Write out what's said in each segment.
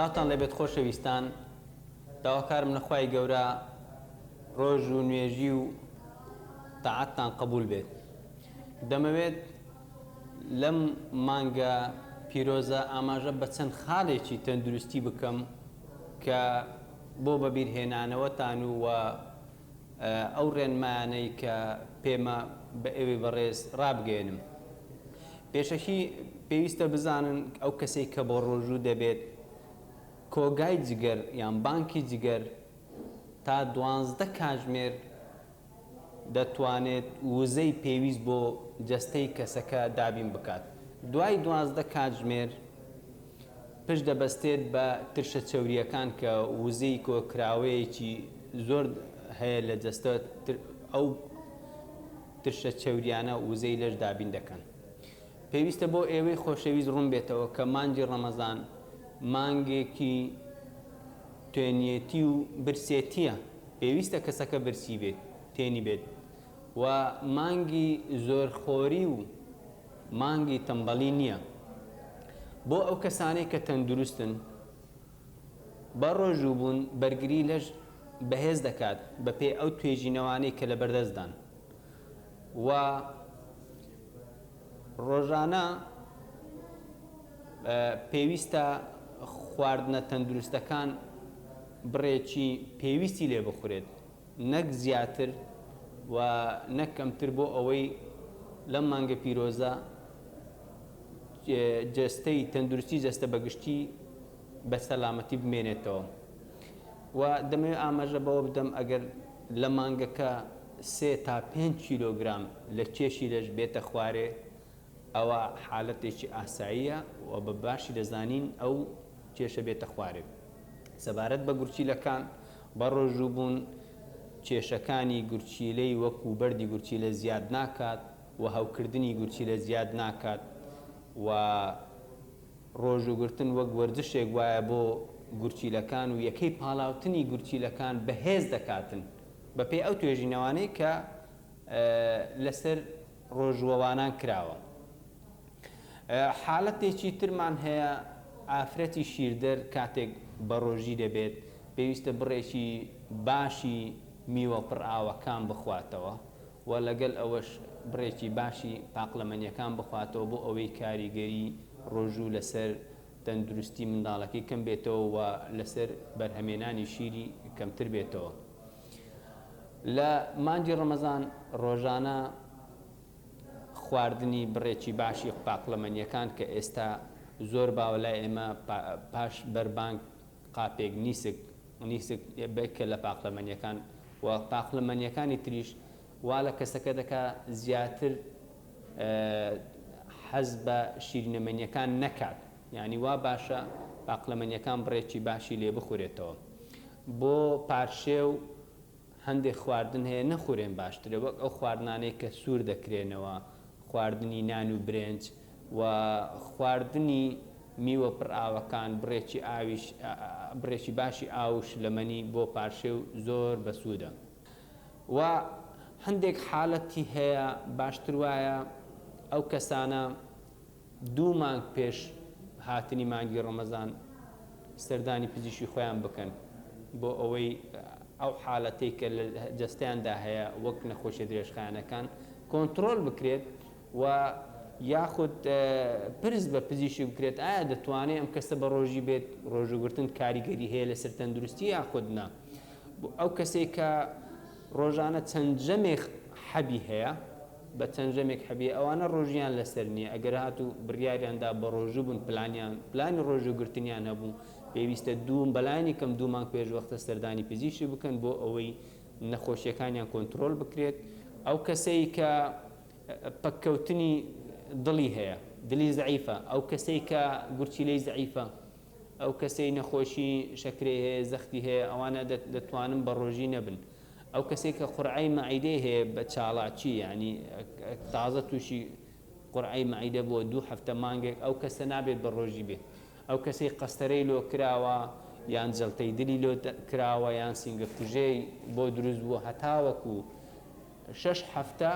سلااوتان لەبێت خۆشەویستان، داواکارم لە خوای گەورە ڕۆژ و نوێژی و تاعەتتان قبول بێت. دەمەوێت لەم مانگە پیرۆزە ئاماژە بە چەند خاڵێکی تەندروستی بکەم کە بۆ بەبیرهێنانەوەتان و ئەو ڕێنمایانەی کە پێمە بە ئێوەی بەڕێز ڕابگەێنم. پێشەکی پێویستە بزانن ئەو کەسێک کە بۆ ڕۆژوو دەبێت کۆگای جگەر یان بانکی جگەر تا 12 کاتژمێر دەتوانێت وزەی پێویست بۆ جەستەی کەسەکە دابین بکات. دوای 12 کاتژمێر پشت دەبەستێت بە ترشە چەوریەکان کە وزەی کۆکراوەیەکی زۆر هەیە لە جەستە، ئەو ترشە چەوریانە وزەی لەش دابین دەکەن. پێویستە بۆ ئێوەی خۆشەویست ڕوون بێتەوە کە مانگی ڕەمەزان مانگێکی توێنیەتی و برسێتیە، پێویستە کەسەکە برسی بێت تێنی بێت و مانگی زۆرخۆری و مانگی تەمبەڵی نییە. بۆ ئەو کەسانەی کە تەندروستن بە ڕۆژوو بوون بەرگری لەش بەهێز دەکات بە پێی ئەو توێژینەوانەی کە لە بەردەستدان و ڕۆژانە پێویستە خواردنە تەندروستەکان بڕێکی پێویستی لێ بخورێت، نەک زیاتر و نەک کەمتر، بۆ ئەوەی لەم مانگە پیرۆزە جەستەی تەندروستی جەستە بەگشتی بە سەلامەتی بمێنێتەوە. و دەمەوێت ئاماژە بەوە بدەم ئەگەر لە مانگەکە 3 تا 5 کیلۆگرام لە کێشی لەش بێتە خوارێ، ئەوە حالەتێکی ئاساییە و بە باشی دەزانین ئەو کێشە بێتە خوارێ. سەبارەت بە گورچیلەکان بە ڕۆژوو بوون کێشەکانی گورچیلەی وەکو بەردی گورچیلە زیاد ناکات و هەوکردنی گورچیلە زیاد ناکات و ڕۆژوگرتن وەک وەرزشێک وایە بۆ گورچیلەکان و یەکەی پاڵاوتنی گورچیلەکان بەهێز دەکاتن بە پێی ئەو توێژینەوانەی کە لەسەر ڕۆژوەوانان کراوە. حالەتێکی ترمان هەیە، ئافرەتی شیردەر کاتێک بە ڕۆژی دەبێت پێویستە بڕێکی باشی میوە پڕئاوەکان بخواتەوە و لەگەڵ ئەوەش بڕێکی باشی پاقلەمەنیەکان بخواتەوە بۆ ئەوەی کاریگەری ڕۆژوو لەسەر تەندروستی منداڵەکەی کەم بێتەوە و لەسەر بەرهەمێنانی شیری کەمتر بێتەوە. لە مانگی ڕەمەزان ڕۆژانە خواردنی بڕێکی باشی پاقلەمەنیەکان کە ئێستا زۆر باوەلای ئێمە پاش بەربانگ قاپێک نیسک بکە لە پاقلەمەنیەکان و پاقلەمەنیەکانی تریش وا لە کەسەکە دەکا زیاتر حەز بە شیرینەمەنیەکان نەکات، یعنی وا باشە پاقلەمەنیەکان بڕێکی باشی لێ بخورێتەوە. بۆ پارشێ و هەندێک خواردن هەیە نەخورێن باشترە، وەک ئەو خواردنانەی کە سوور دەکرێنەوە، خواردنی نان و برنج و خواردنی میوە پڕئاوەکان بڕێکی باشی ئاوش لەمەنی بۆ پارشێ و زۆر بەسوودە. و هەندێک حالەتی هەیە باشتر وایە ئەو کەسانە 2 مانگ پێش هاتنی مانگی ڕەمەزان سەردانی پزیشکی خۆیان بکەن بۆ ئەوەی ئەو حالەتەی کە لە جەستەیاندا هەیە وەک نەخۆشیە درێژخایەنەکان کۆنتڕۆل بکرێت و یاخود پرس بە پزیشکی بکرێت ئایا دەتوانێت ئەم کەسە بە ڕۆژی بێت، ڕۆژوگرتن کاریگەری هەیە لەسەر تەندروستی یاخود نا. ئەو کەسێک کە ڕۆژانە چەند جەمێک حەبی هەیە بە چەند جەمێک حەبی ئەوانە ڕۆژیان لەسەر نییە، ئەگەر هاتوو بڕیاریاندا بە ڕۆژوو بوون پلانی ڕۆژوگرتنیان هەبوو پێویستە بەلایانی کەم 2 مانگ پێش وەختە سەردانی پزیشکی بکەن بۆ ئەوەی نەخۆشیەکانیان کۆنتڕۆل بکرێت. ئەو کەسەی کە پەککەوتنی دڵی هەیە، دڵی زەعیفە، ئەو کەسەی کە گورچیلەی زەعیفە، ئەو کەسەی نەخۆشی شەکرێ هەیە، زەختی هەیە، ئەوانە دەتوانن بە ڕۆژی نەبن. ئەو کەسێک کە قورعەی مەعیدەی هەیە بە چاڵاکی، ینی تازە تووشی قورعەی مەعیدە بۆ 2 هەفتە مانگێک، ئەو کەسە نابێت بە ڕۆژی بێت. ئەو کەسەی قەستەرەی لۆ کراوە یان جەڵتەی دلی لۆ کراوە یان سینگە کوژەی بۆ دروست بووە هەتاوەکو 6 هەفتە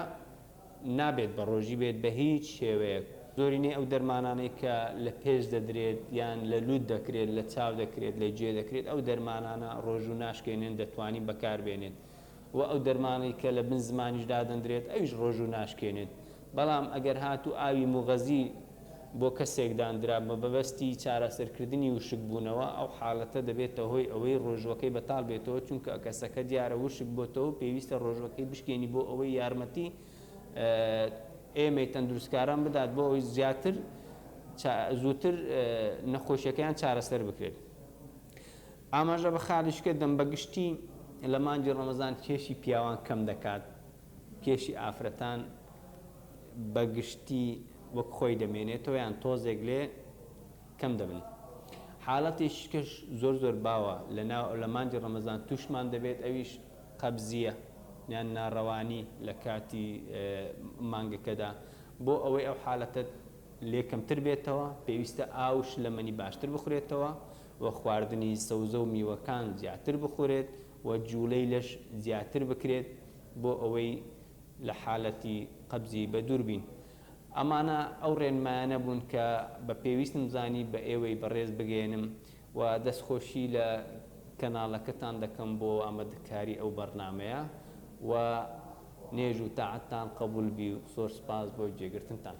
نابێت بە ڕۆژی بێت بە هیچ شێوەیەک. زۆرینەی ئەو دەرمانانەی کە لە پێش دەدرێت یان لە لوت دەکرێت لە چاو دەکرێت لە جێ دەکرێت ئەو دەرمانانە ڕۆژ و ناشکێنێن دەتوانین بەکاربێنێت و ئەو دەرمانەی کە لە بن زمانیشدا دەندرێت ئەویش ڕۆژ و ناشکێنێت بەڵام ئەگەر هاتوو ئاوی موغەزی بۆ کەسێکدانرا بە بەبەستی چارەسەرکردنی وشک بوونەوە ئەو حاڵەتە دەبێتە هۆی ئەوەی ڕۆژوەکەی بەتاڵ بێتەوە چونکە کەسەکە دیارە وشک بۆتەوە پێویستە ڕۆژوەکەی بشکێنی بۆ ئەوەی یارمەتی ئێمەی تەندروستکاران بدات بۆ ئەوەی زووتر نەخۆشیەکەیان چارەسەر بکرێت. ئاماژە بە خاڵیشکە دەم بەگشتی لە مانجی ڕەمەزان کێشی پیاوان کەم دەکات، کێشی ئافرەتان بەگشتی وەک خۆی دەمێنێتەوە یان تۆزێک لێ کەم دەبن. حاڵەتێکیش زۆر باوە لە مانجی ڕەمەزان تووشمان دەبێت ئەویش قەبزیە یان ناڕەوانی لە کاتی مانگەکەدا بۆ ئەوەی ئەو حاڵەتت لێ کەمتر بێتەوە پێویستە ئاوش لە مەنی باشتر بخورێتەوە و خواردنی سەوزە و میوەکان زیاتر بخورێت و جوولەی لەش زیاتر بکرێت بۆ ئەوەی لە حاڵەتی قەبزی بەدوور بین. ئەمانە ئەو ڕێنمایانە بوون کە بە پێویستم زانی بە ئێوەی بەڕێز بگەێنم و دەستخۆشی لە کەناڵەکەتان دەکەم بۆ ئامادەکاری ئەو بەرنامەیە و نێژ و تاعەتتان قبول بی و زۆر سپاس بۆ جێگرتنتان.